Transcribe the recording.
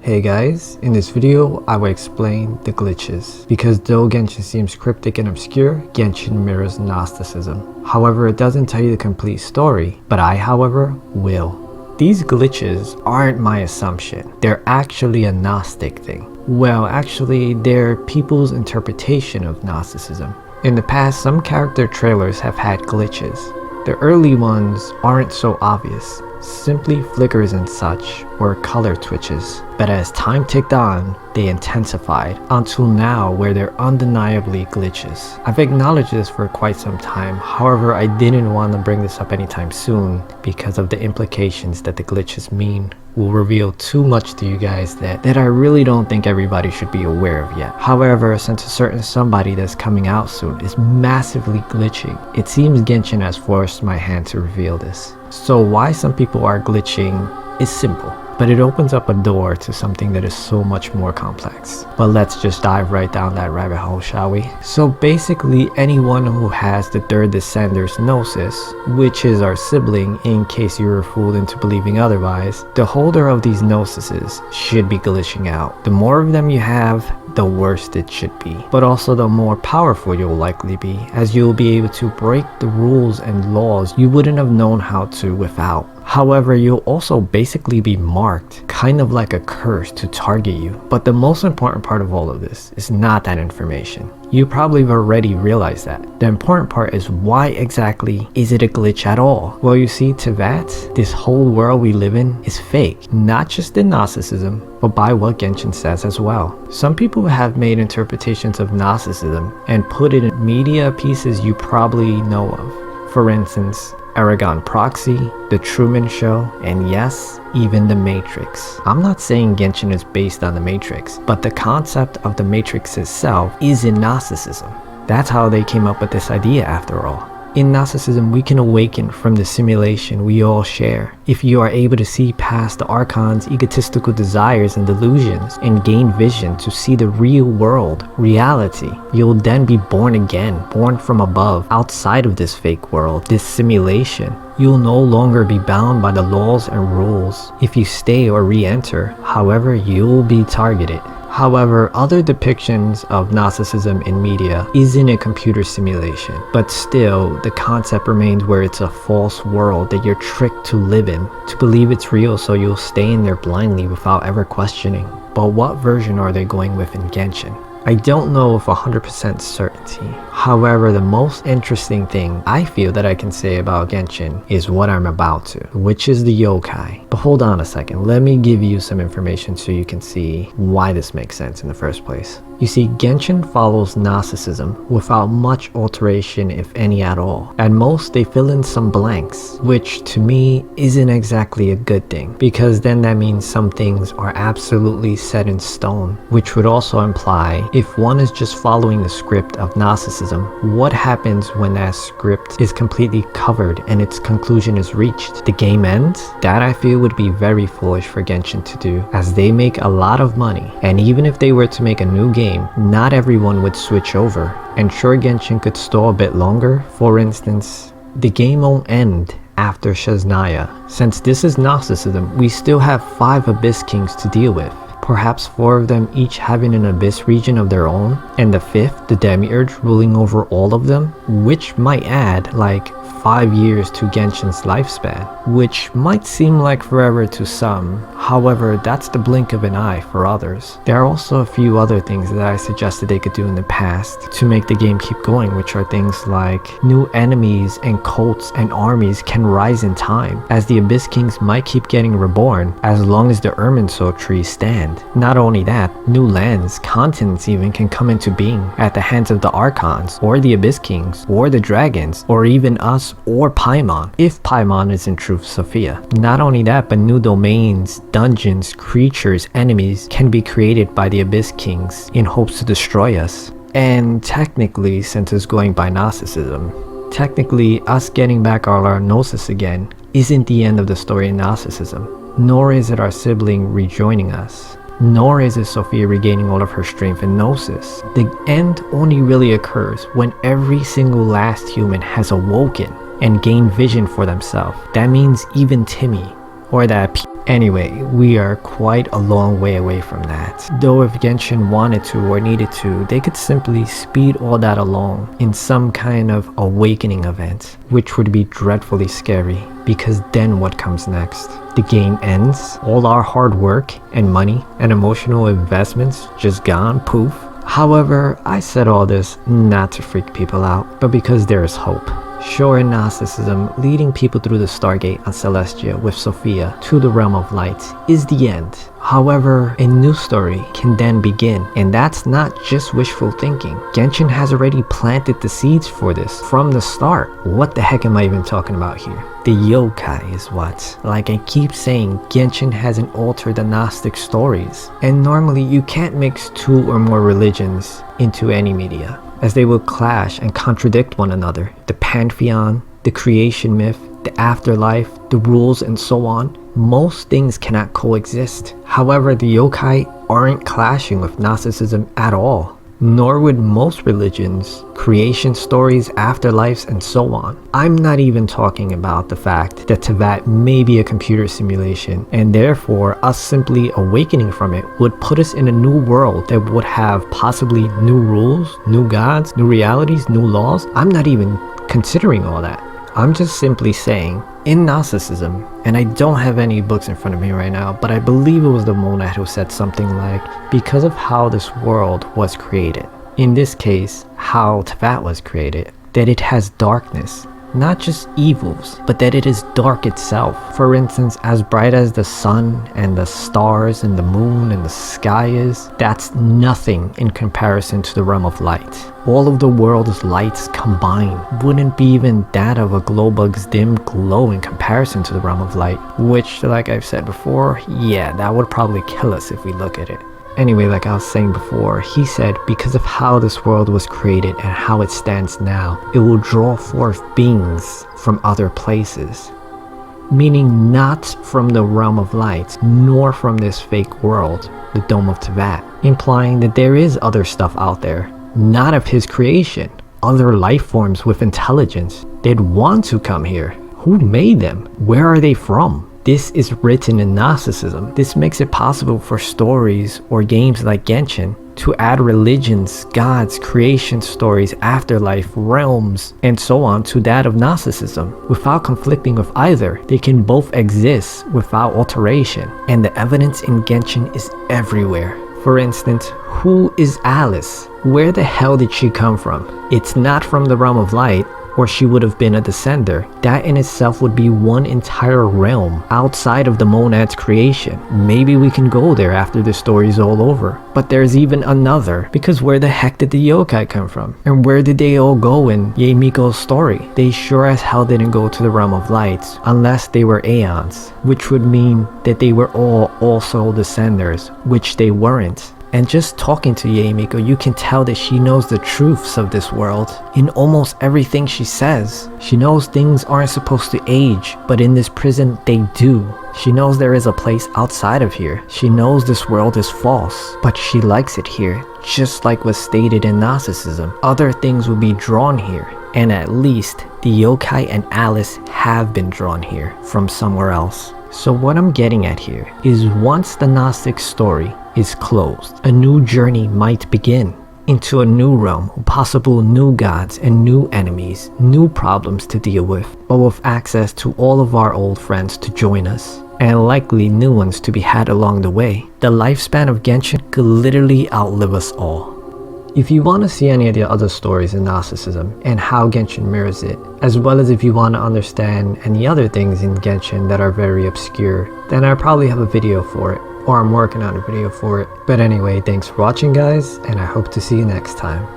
Hey guys, in this video I will explain the glitches, because though Genshin seems cryptic and obscure, Genshin mirrors Gnosticism. However, it doesn't tell you the complete story, but I, however, will. These glitches aren't my assumption, they're actually a Gnostic thing. Well, actually, they're people's interpretation of Gnosticism. In the past, some character trailers have had glitches. The early ones aren't so obvious, simply flickers and such, or color twitches. But as time ticked on, they intensified, until now where they're undeniably glitches. I've acknowledged this for quite some time, however I didn't want to bring this up anytime soon because of the implications that the glitches mean will reveal too much to you guys that I really don't think everybody should be aware of yet. However, since a certain somebody that's coming out soon is massively glitching, it seems Genshin has forced my hand to reveal this. So why some people are glitching is simple, but it opens up a door to something that is so much more complex. But let's just dive right down that rabbit hole, shall we? So basically, anyone who has the third descender's gnosis, which is our sibling in case you were fooled into believing otherwise, the holder of these gnosises should be glitching out. The more of them you have, the worse it should be, but also the more powerful you'll likely be, as you'll be able to break the rules and laws you wouldn't have known how to without. However, you'll also basically be marked, kind of like a curse to target you. But the most important part of all of this is not that information. You probably have already realized that. The important part is, why exactly is it a glitch at all? Well, you see, to that, this whole world we live in is fake. Not just in Gnosticism, but by what Genshin says as well. Some people have made interpretations of Gnosticism and put it in media pieces you probably know of. For instance, Aragon Proxy, The Truman Show, and yes, even The Matrix. I'm not saying Genshin is based on The Matrix, but the concept of The Matrix itself is in Gnosticism. That's how they came up with this idea after all. In Gnosticism, we can awaken from the simulation we all share. If you are able to see past the Archon's egotistical desires and delusions and gain vision to see the real world, reality, you'll then be born again, born from above, outside of this fake world, this simulation. You'll no longer be bound by the laws and rules. If you stay or re-enter, however, you'll be targeted. However, other depictions of Gnosticism in media isn't a computer simulation, but still, the concept remains where it's a false world that you're tricked to live in, to believe it's real so you'll stay in there blindly without ever questioning. But what version are they going with in Genshin? I don't know with 100% certainty. However, the most interesting thing I feel that I can say about Genshin is what I'm about to, which is the yokai. But hold on a second, let me give you some information so you can see why this makes sense in the first place. You see, Genshin follows Gnosticism without much alteration, if any at all. At most, they fill in some blanks, which to me isn't exactly a good thing, because then that means some things are absolutely set in stone, which would also imply, if one is just following the script of Gnosticism, what happens when that script is completely covered and its conclusion is reached? The game ends? That I feel would be very foolish for Genshin to do, as they make a lot of money, and even if they were to make a new game, not everyone would switch over. And sure, Genshin could stall a bit longer. For instance, the game won't end after Shaznaya. Since this is Gnosticism, we still have 5 Abyss Kings to deal with. Perhaps 4 of them each having an Abyss region of their own, and the 5th, the Demiurge, ruling over all of them, which might add like 5 years to Genshin's lifespan, which might seem like forever to some. However, that's the blink of an eye for others. There are also a few other things that I suggested they could do in the past to make the game keep going, which are things like new enemies and cults and armies can rise in time, as the Abyss Kings might keep getting reborn as long as the Irminsul trees stand. Not only that, new lands, continents even, can come into being at the hands of the Archons, or the Abyss Kings, or the Dragons, or even us, or Paimon, if Paimon is in truth Sophia. Not only that, but new domains, dungeons, creatures, enemies can be created by the Abyss Kings in hopes to destroy us. And technically, since it's going by Gnosticism, technically us getting back our gnosis again isn't the end of the story in Gnosticism, nor is it our sibling rejoining us. Nor is it Sophia regaining all of her strength and gnosis. The end only really occurs when every single last human has awoken and gained vision for themselves. That means even Timmy, or that Anyway, we are quite a long way away from that. Though if Genshin wanted to or needed to, they could simply speed all that along in some kind of awakening event, which would be dreadfully scary, because then what comes next? The game ends, all our hard work and money and emotional investments just gone poof. However, I said all this not to freak people out, but because there is hope. Sure, in Gnosticism, leading people through the Stargate on Celestia with Sophia to the realm of light is the end. However, a new story can then begin, and that's not just wishful thinking. Genshin has already planted the seeds for this from the start. What the heck am I even talking about here? The yokai is what. Like I keep saying, Genshin hasn't altered the Gnostic stories, and normally you can't mix two or more religions into any media, as they will clash and contradict one another. The pantheon, the creation myth, the afterlife, the rules, and so on. Most things cannot coexist. However, the yokai aren't clashing with Gnosticism at all. Nor would most religions, creation stories, afterlives, and so on. I'm not even talking about the fact that Teyvat may be a computer simulation, and therefore us simply awakening from it would put us in a new world that would have possibly new rules, new gods, new realities, new laws. I'm not even considering all that. I'm just simply saying, in Gnosticism, and I don't have any books in front of me right now, but I believe it was the monad who said something like, because of how this world was created, in this case, how Teyvat was created, that it has darkness. Not just evils, but that it is dark itself. For instance, as bright as the sun and the stars and the moon and the sky is, that's nothing in comparison to the realm of light. All of the world's lights combined wouldn't be even that of a glowbug's dim glow in comparison to the realm of light, which, like I've said before, yeah, that would probably kill us if we look at it. Anyway, like I was saying before, he said because of how this world was created and how it stands now, it will draw forth beings from other places. Meaning not from the realm of light, nor from this fake world, the Dome of Teyvat. Implying that there is other stuff out there, not of his creation. Other life forms with intelligence. They'd want to come here. Who made them? Where are they from? This is written in Gnosticism. This makes it possible for stories or games like Genshin to add religions, gods, creation stories, afterlife, realms, and so on to that of Gnosticism without conflicting with either. They can both exist without alteration, and the evidence in Genshin is everywhere. For instance, who is Alice? Where the hell did she come from? It's not from the realm of light, or she would have been a descender. That in itself would be one entire realm outside of the monad's creation. Maybe we can go there after the story's all over. But there's even another, because where the heck did the yokai come from? And where did they all go in Yae Miko's story? They sure as hell didn't go to the realm of lights, unless they were aeons, which would mean that they were all also descenders, which they weren't. And just talking to Yae Miko, you can tell that she knows the truths of this world in almost everything she says. She knows things aren't supposed to age, but in this prison they do. She knows there is a place outside of here. She knows this world is false, but she likes it here, just like was stated in Gnosticism. Other things will be drawn here, and at least the yokai and Alice have been drawn here from somewhere else. So what I'm getting at here is once the Gnostic story is closed, a new journey might begin into a new realm, possible new gods and new enemies, new problems to deal with, but with access to all of our old friends to join us, and likely new ones to be had along the way. The lifespan of Genshin could literally outlive us all. If you want to see any of the other stories in Gnosticism and how Genshin mirrors it, as well as if you want to understand any other things in Genshin that are very obscure, then I probably have a video for it, or I'm working on a video for it. But anyway, thanks for watching guys, and I hope to see you next time.